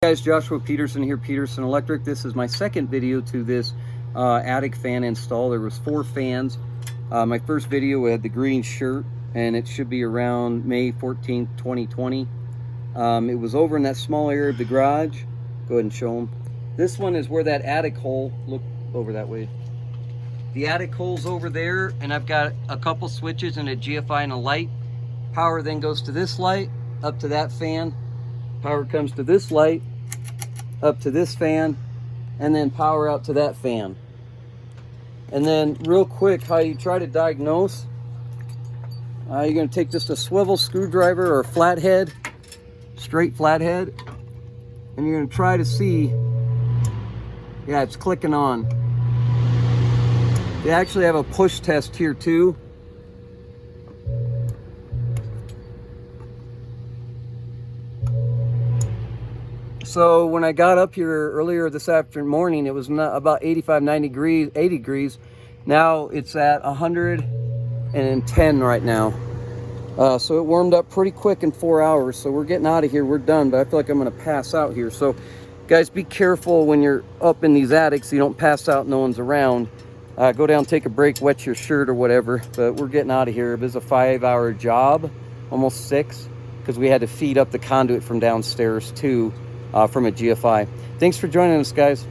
Hey guys, Joshua Peterson here, Peterson Electric. This is my second video to this attic fan install. There was 4 fans. My first video had the green shirt, and it should be around May 14th, 2020. It was over in that small area of the garage. Go ahead and show them. This one is where that attic hole, look over that way. The attic hole's over there, and I've got a couple switches and a GFI and a light. Power then goes to this light, up to that fan. Power comes to this light, up to this fan, and then power out to that fan. And then real quick, how you try to diagnose, you're going to take just a swivel screwdriver or a flathead, straight flathead, and you're going to try to see, yeah, it's clicking on. They actually have a push test here too. So when I got up here earlier this morning, it was not about 85, 90 degrees, 80 degrees. Now it's at 110 right now. So it warmed up pretty quick in 4 hours. So we're getting out of here. We're done, but I feel like I'm gonna pass out here. So guys, be careful when you're up in these attics. You don't pass out, no one's around. Go down, take a break, wet your shirt or whatever. But we're getting out of here. It was a 5-hour job, almost 6, because we had to feed up the conduit from downstairs too. From a GFI. Thanks for joining us, guys.